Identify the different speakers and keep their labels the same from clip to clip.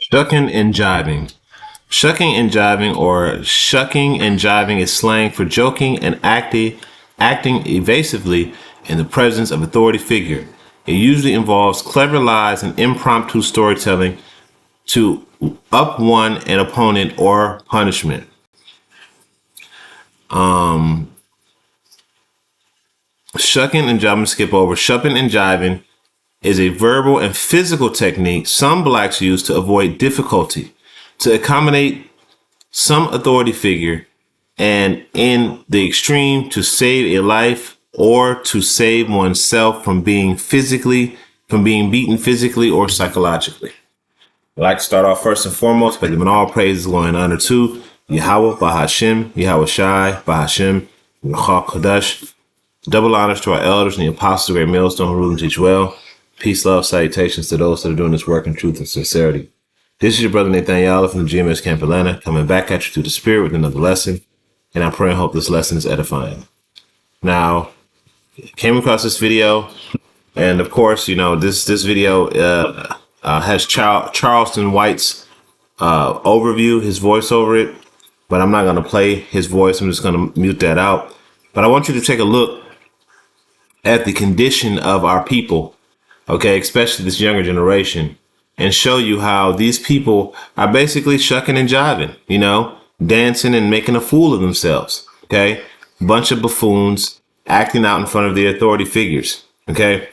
Speaker 1: Shucking and jiving. Shucking and jiving is slang for joking and acting evasively in the presence of authority figure. It usually involves clever lies and impromptu storytelling to up one an opponent or punishment. Shucking and jiving, skip over. Shucking and jiving is a verbal and physical technique some blacks use to avoid difficulty, to accommodate some authority figure, and in the extreme to save a life or to save oneself from being beaten physically or psychologically. I'd like to start off first and foremost by giving all praises, glory, and honor to Yahweh, Bahashim, Yahweh Shai, Bahashim, Ruach Kodesh. Double honors to our elders and the apostles of great millstone who rule and teach well. Peace, love, salutations to those that are doing this work in truth and sincerity. This is your brother Nathaniel from the GMS Camp Atlanta, coming back at you through the spirit with another lesson. And I pray and hope this lesson is edifying. Now, came across this video, and of course, this video has Charleston White's overview, his voice over it, but I'm not going to play his voice. I'm just going to mute that out. But I want you to take a look at the condition of our people, okay, especially this younger generation, and show you how these people are basically shucking and jiving, dancing and making a fool of themselves, okay? Bunch of buffoons acting out in front of the authority figures, okay?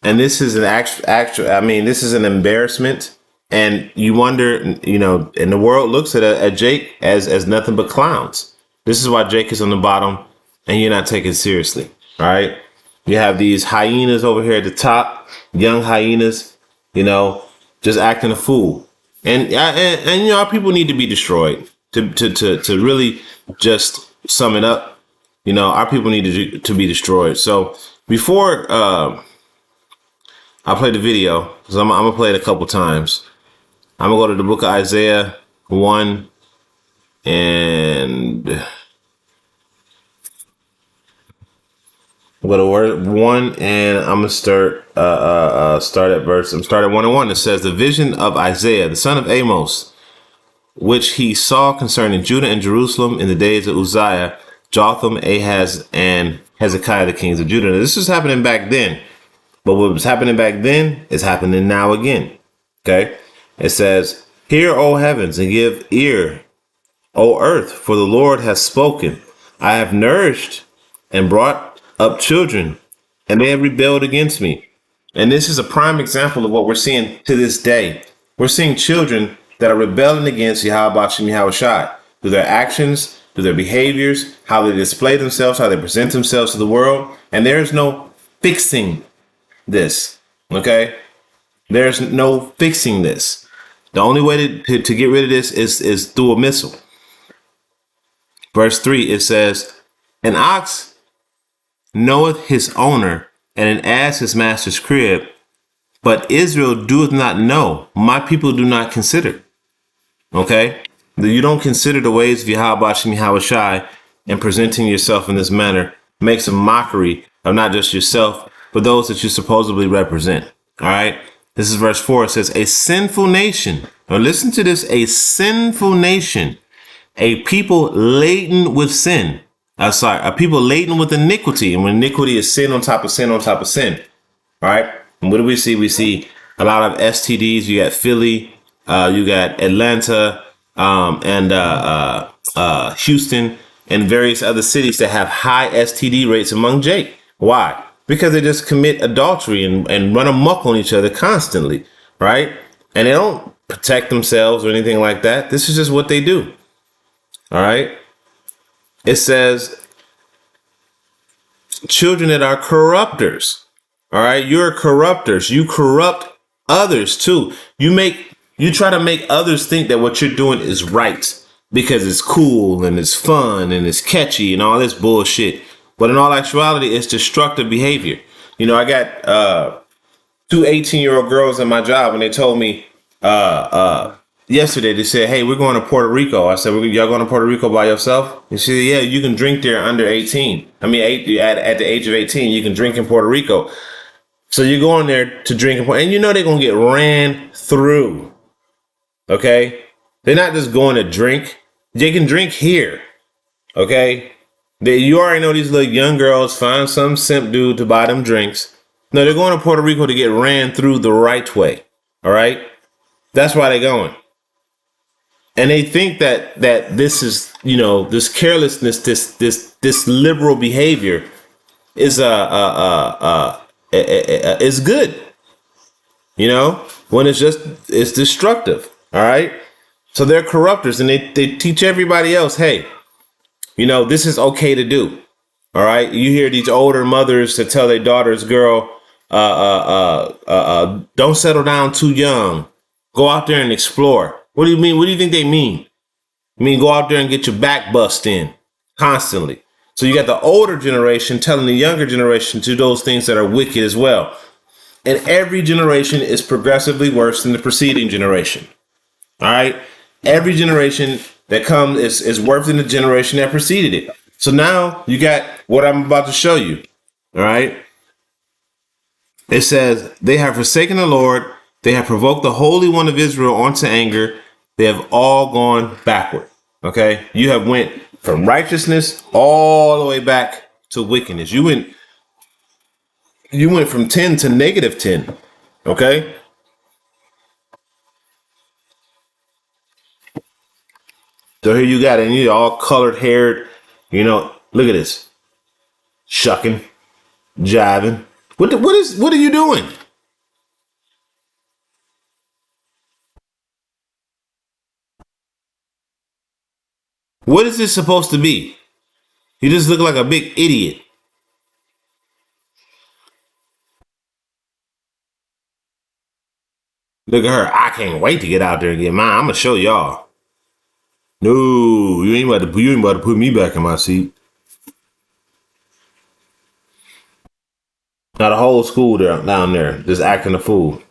Speaker 1: And this is this is an embarrassment. And you wonder, and the world looks at Jake as nothing but clowns. This is why Jake is on the bottom and you're not taken seriously, all right? You have these hyenas over here at the top, young hyenas, just acting a fool. And our people need to be destroyed. To really just sum it up, our people need to be destroyed. So before I play the video, because I'm going to play it a couple times, I'm going to go to the book of Isaiah 1 and... I'm going to word 1 and I'm going to start at verse. I'm starting at 1 and 1. It says, the vision of Isaiah, the son of Amos, which he saw concerning Judah and Jerusalem in the days of Uzziah, Jotham, Ahaz, and Hezekiah, the kings of Judah. Now, this was happening back then, but what was happening back then is happening now again. Okay. It says, hear, O heavens, and give ear, O earth, for the Lord has spoken. I have nourished and brought up children, and they have rebelled against me. And this is a prime example of what we're seeing to this day. We're seeing children that are rebelling against Yahweh Shem Yahweh Shai through their actions, through their behaviors, how they display themselves, how they present themselves to the world. And there is no fixing this. Okay? There's no fixing this. The only way to get rid of this is through a missile. Verse 3, it says, an ox knoweth his owner, and an ass his master's crib, but Israel doeth not know. My people do not consider. Okay? You don't consider the ways of Yahweh Shem Yahweh Shai, and presenting yourself in this manner makes a mockery of not just yourself, but those that you supposedly represent. All right? This is verse 4. It says, a sinful nation. Now listen to this. A sinful nation, a people laden with sin. A people laden with iniquity. And when iniquity is sin on top of sin on top of sin. All right. And what do we see? We see a lot of STDs. You got Philly, you got Atlanta, and Houston, and various other cities that have high STD rates among Jake. Why? Because they just commit adultery and run amok on each other constantly. Right. And they don't protect themselves or anything like that. This is just what they do. All right. It says, children that are corrupters. All right. You're corrupters. You corrupt others too. You try to make others think that what you're doing is right because it's cool and it's fun and it's catchy and all this bullshit. But in all actuality, it's destructive behavior. I got two 18-year-old girls at my job, and they told me yesterday, they said, hey, we're going to Puerto Rico. I said, y'all going to Puerto Rico by yourself? And she said, yeah, you can drink there under 18. At the age of 18, you can drink in Puerto Rico. So you're going there to drink, and they're going to get ran through. Okay, they're not just going to drink. They can drink here. Okay, you already know these little young girls find some simp dude to buy them drinks. No, they're going to Puerto Rico to get ran through the right way. All right, that's why they're going. And they think that this is, this carelessness, this liberal behavior is is good. When it's destructive. All right. So they're corrupters, and they teach everybody else, hey, this is okay to do. All right. You hear these older mothers that tell their daughters, girl, don't settle down too young. Go out there and explore. What do you mean? What do you think they mean? I mean, go out there and get your back bust in constantly. So you got the older generation telling the younger generation to do those things that are wicked as well. And every generation is progressively worse than the preceding generation. All right. Every generation that comes is worse than the generation that preceded it. So now you got what I'm about to show you. All right. It says, they have forsaken the Lord. They have provoked the Holy One of Israel onto anger. They have all gone backward. Okay. You have went from righteousness all the way back to wickedness. You went from 10 to negative 10. Okay. So here you got it. And you're all colored haired. Look at this. Shucking, jiving. What are you doing? What is this supposed to be? You just look like a big idiot. Look at her. I can't wait to get out there and get mine. I'm gonna show y'all. No, you ain't about to put me back in my seat. Now the whole school down there just acting a fool.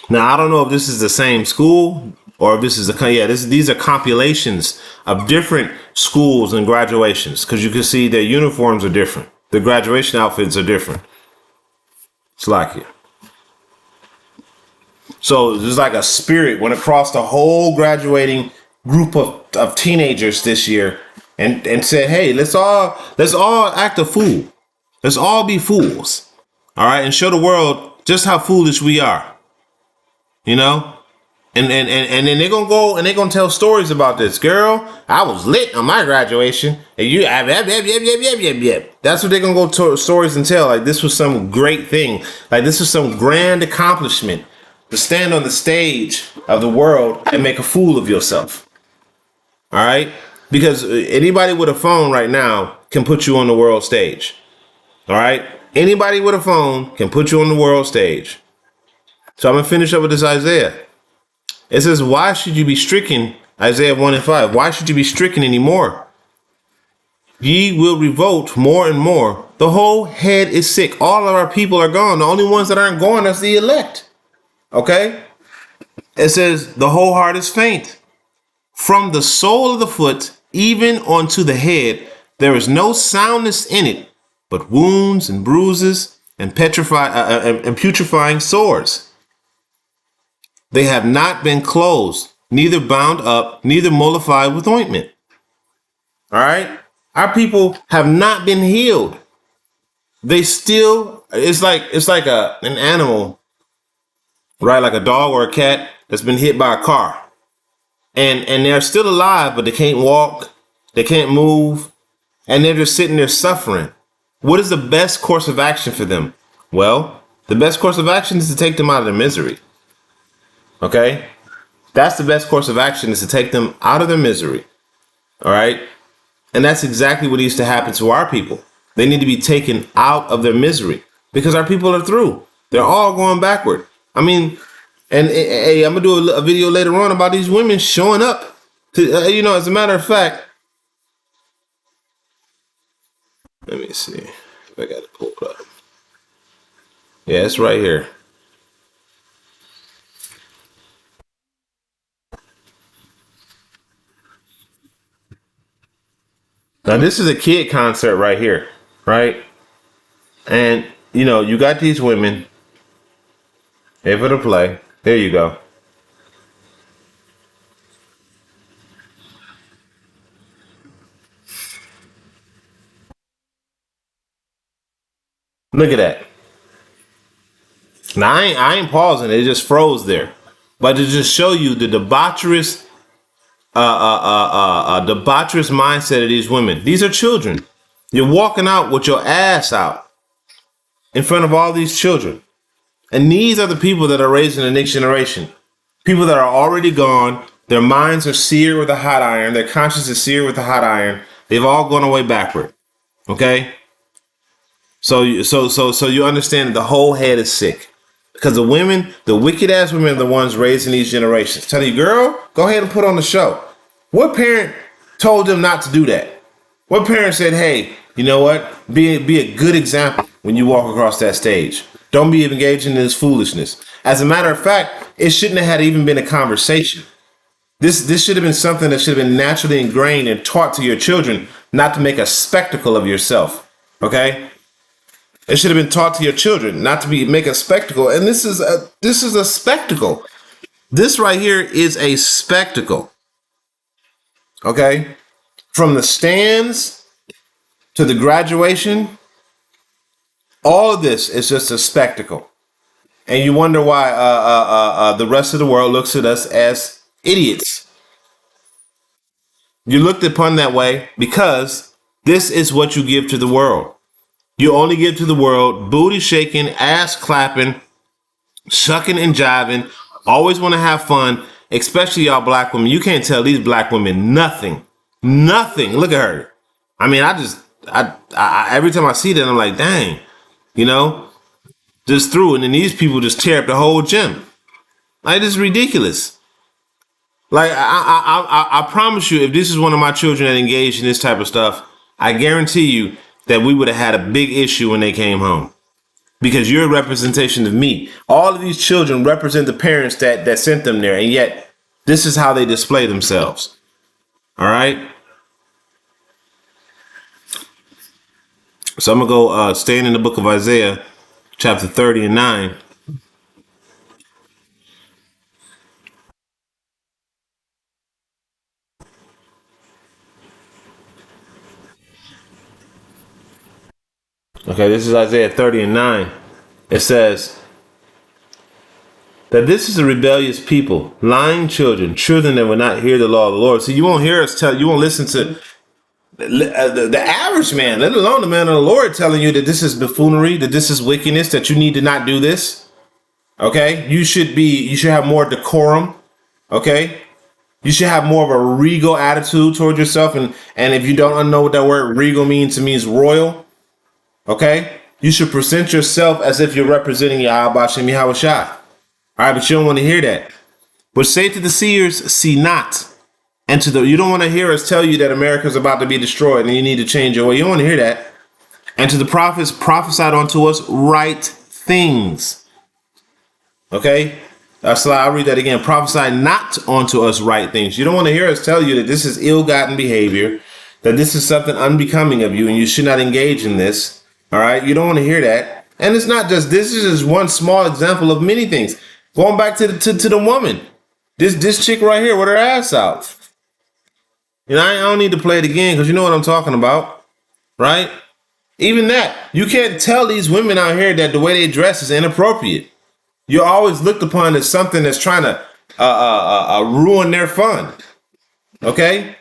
Speaker 1: Now I don't know if this is the same school or if this is these are compilations of different schools and graduations, because you can see their uniforms are different. The graduation outfits are different. It's like it. So there's like a spirit went across the whole graduating group of teenagers this year and said, hey, let's all act a fool. Let's all be fools. All right, and show the world just how foolish we are. You know? And then they're gonna go and they're gonna tell stories about this. Girl, I was lit on my graduation. And you that's what they're gonna go to stories and tell. Like this was some great thing. Like this was some grand accomplishment. To stand on the stage of the world and make a fool of yourself. All right? Because anybody with a phone right now can put you on the world stage. All right? Anybody with a phone can put you on the world stage. So I'm going to finish up with this Isaiah. It says, why should you be stricken? Isaiah 1 and 5. Why should you be stricken anymore? Ye will revolt more and more. The whole head is sick. All of our people are gone. The only ones that aren't going is the elect. Okay? It says, the whole heart is faint. From the sole of the foot, even onto the head, there is no soundness in it, but wounds and bruises and putrefying sores. They have not been closed, neither bound up, neither mollified with ointment. All right? Our people have not been healed. They still, it's like an animal, right? Like a dog or a cat that's been hit by a car. And they're still alive, but they can't walk, they can't move, and they're just sitting there suffering. What is the best course of action for them? Well, the best course of action is to take them out of their misery. Okay? That's the best course of action, is to take them out of their misery. All right? And that's exactly what needs to happen to our people. They need to be taken out of their misery because our people are through. They're all going backward. I mean, and hey, I'm gonna do a video later on about these women showing up. To, as a matter of fact, let me see if I got it pulled up. Yeah, it's right here. Now this is a kid concert right here, right? And you got these women able to play. There you go. Look at that. Now I ain't pausing. It just froze there, but to just show you the debaucherous mindset of these women. These are children. You're walking out with your ass out in front of all these children, and these are the people that are raising the next generation. People that are already gone. Their minds are seared with a hot iron. Their conscience is seared with a hot iron. They've all gone away backward. Okay. So you understand that the whole head is sick because the women, the wicked ass women, are the ones raising these generations. Tell you, girl, go ahead and put on the show. What parent told them not to do that? What parent said, hey, you know what? Be a good example when you walk across that stage. Don't be engaging in this foolishness. As a matter of fact, it shouldn't have had even been a conversation. This should have been something that should have been naturally ingrained and taught to your children, not to make a spectacle of yourself. Okay? It should have been taught to your children not to make a spectacle. And this is a spectacle. This right here is a spectacle. Okay? From the stands to the graduation, all of this is just a spectacle. And you wonder why the rest of the world looks at us as idiots. You looked upon that way because this is what you give to the world. You only give to the world booty shaking, ass clapping, shucking and jiving, always want to have fun, especially y'all black women. You can't tell these black women nothing. Nothing. Look at her. I mean, I every time I see that, I'm like, dang, you know, just through. And then these people just tear up the whole gym. Like, this is ridiculous. Like, I promise you, if this is one of my children that engaged in this type of stuff, I guarantee you that we would have had a big issue when they came home. Because you're a representation of me. All of these children represent the parents that sent them there. And yet, this is how they display themselves. All right? So I'm going to go stand in the book of Isaiah, chapter 30 and 9. Okay, this is Isaiah 30 and 9. It says that this is a rebellious people, lying children that will not hear the law of the Lord. So you won't hear us you won't listen to the average man, let alone the man of the Lord, telling you that this is buffoonery, that this is wickedness, that you need to not do this. Okay, you should have more decorum. Okay, you should have more of a regal attitude toward yourself, and if you don't know what that word regal means, it means royal. Okay, you should present yourself as if you're representing Yahweh Shem Yahweh Shai. All right, but you don't want to hear that. But say to the seers, see not. And you don't want to hear us tell you that America's about to be destroyed and you need to change your way. You don't want to hear that. And to the prophets, prophesied unto us right things. Okay? I'll read that again. Prophesy not unto us right things. You don't want to hear us tell you that this is ill-gotten behavior, that this is something unbecoming of you and you should not engage in this. All right? You don't want to hear that. And it's not just, this is just one small example of many things. Going back to the woman. This chick right here with her ass out. You know, I don't need to play it again because you know what I'm talking about, right? Even that, you can't tell these women out here that the way they dress is inappropriate. You're always looked upon as something that's trying to ruin their fun. Okay?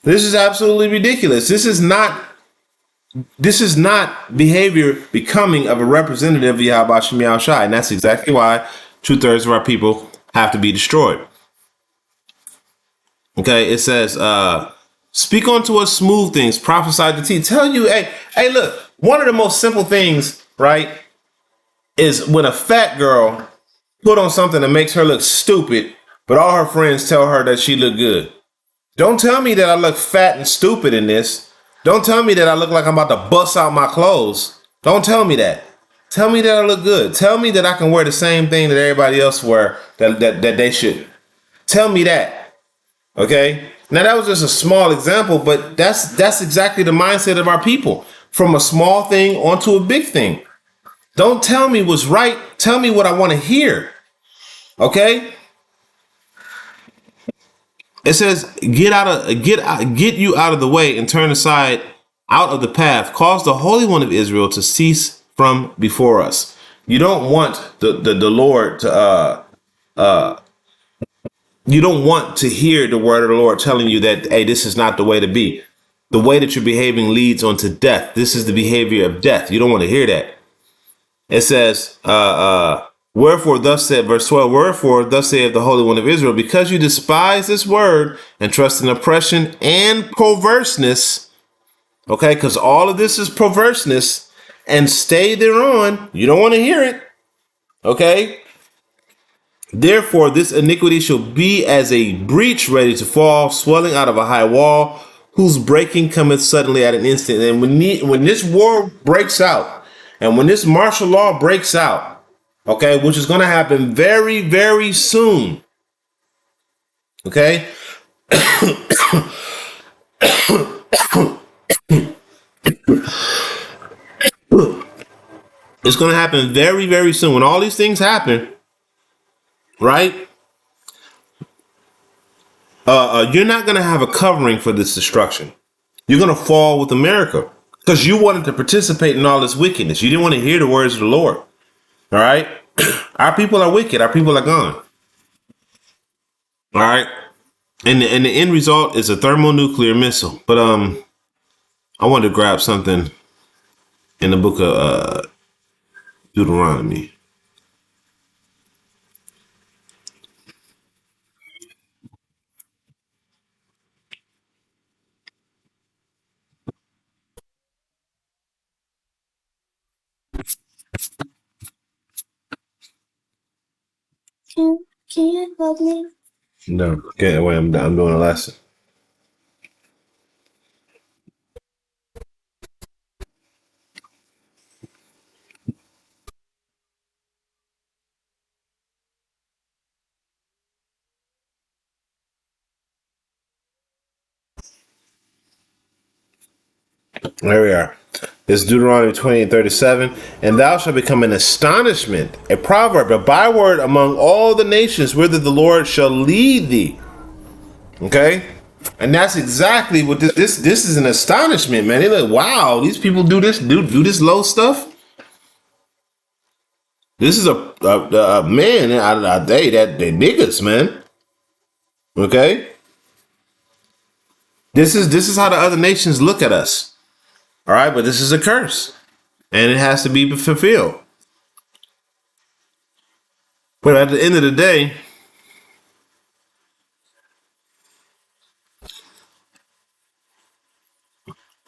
Speaker 1: This is absolutely ridiculous. This is not behavior becoming of a representative of Yahweh Shem Yahweh Shai. And that's exactly why 2/3 of our people have to be destroyed. Okay, it says, speak unto us smooth things, prophesy to thee. Tell you, hey, look, one of the most simple things, right, is when a fat girl put on something that makes her look stupid, but all her friends tell her that she look good. Don't tell me that I look fat and stupid in this. Don't tell me that I look like I'm about to bust out my clothes. Don't tell me that. Tell me that I look good. Tell me that I can wear the same thing that everybody else wear that they shouldn't. Tell me that. Okay. Now that was just a small example, but that's exactly the mindset of our people. From a small thing onto a big thing. Don't tell me what's right. Tell me what I want to hear. Okay. It says, get you out of the way and turn aside out of the path. Cause the Holy One of Israel to cease from before us. You don't want the Lord to you don't want to hear the word of the Lord telling you that, hey, this is not the way to be. The way that you're behaving leads on to death. This is the behavior of death. You don't want to hear that. It says, wherefore thus said, verse 12, wherefore thus saith the Holy One of Israel, because you despise this word and trust in oppression and perverseness, okay, because all of this is perverseness, and stay thereon, you don't want to hear it, okay? Therefore, this iniquity shall be as a breach ready to fall, swelling out of a high wall, whose breaking cometh suddenly at an instant. And when this war breaks out, and when this martial law breaks out, okay, which is going to happen very, very soon, okay, it's going to happen very, very soon. When all these things happen, right? You're not going to have a covering for this destruction. You're going to fall with America because you wanted to participate in all this wickedness. You didn't want to hear the words of the Lord. All right. Our people are wicked. Our people are gone. All right. And the end result is a thermonuclear missile. But I wanted to grab something in the book of Deuteronomy. Can you help me? No. Okay, wait, I'm doing a lesson. There we are. It's Deuteronomy 28:37. And thou shalt become an astonishment, a proverb, a byword among all the nations, whither the Lord shall lead thee. Okay? And that's exactly what this is, an astonishment, man. They're like, wow, these people do this low stuff. This is a man. They niggas, man. Okay? This is how the other nations look at us. All right, but this is a curse. And it has to be fulfilled. But at the end of the day,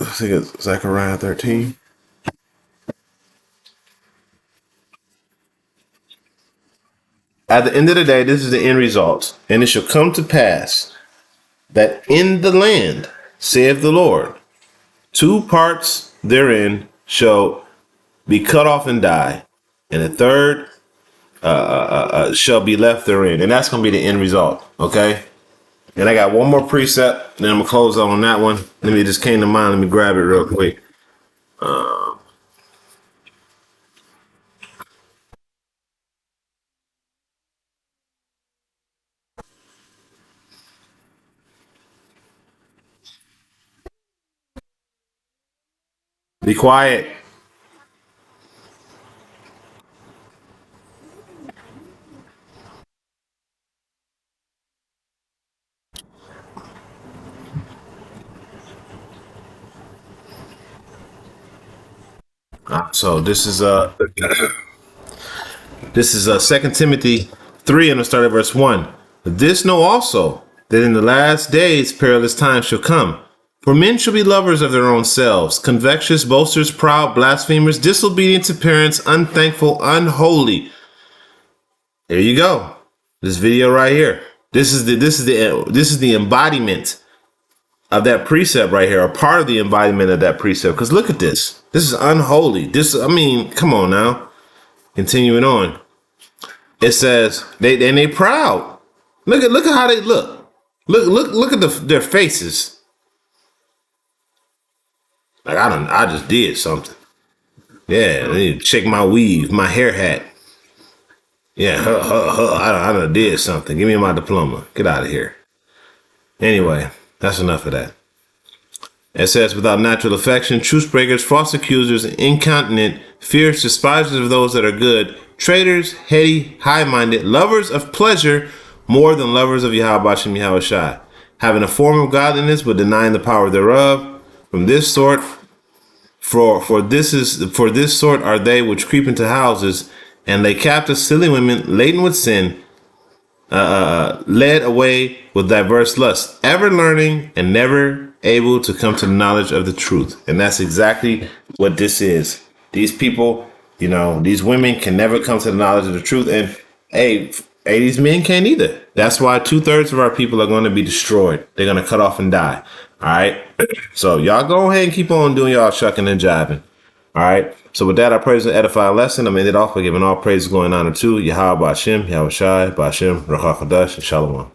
Speaker 1: I think it's Zechariah 13. At the end of the day, this is the end result. And it shall come to pass that in the land, saith the Lord, two parts therein shall be cut off and die, and a third shall be left therein. And that's going to be the end result. Okay? And I got one more precept, then I'm going to close out on that one. Let me just came to mind. Let me grab it real quick. Be quiet. So this is 2 Timothy 3 and the start of verse 1. This know also that in the last days perilous times shall come. For men shall be lovers of their own selves, convictious, boasters, proud, blasphemers, disobedient to parents, unthankful, unholy. There you go. This video right here. This is the embodiment of that precept right here, or part of the embodiment of that precept. Because look at this. This is unholy. Come on now. Continuing on. It says they proud. Look at how they look. Look at their faces. Like I just did something. Yeah, I need to check my weave, my hair hat. Yeah, I done did something. Give me my diploma. Get out of here. Anyway, that's enough of that. It says, without natural affection, truce breakers, false accusers, incontinent, fierce, despisers of those that are good, traitors, heady, high-minded, lovers of pleasure more than lovers of Yahweh Shem Yahweh Shai, having a form of godliness but denying the power thereof. From this sort, for this sort are they which creep into houses and lay captive silly women laden with sin, led away with diverse lusts, ever learning and never able to come to the knowledge of the truth. And that's exactly what this is. These people, these women can never come to the knowledge of the truth. And these men can't either. That's why 2/3 of our people are going to be destroyed. They're going to cut off and die. All right. So y'all go ahead and keep on doing y'all shucking and jiving. All right. So with that, I praise and edify a lesson. I'm ended off by giving all praises going on to Yahweh Ba'Shem, Yahweh Shai, Ba'Shem, Ruach HaKodesh, and Shalom.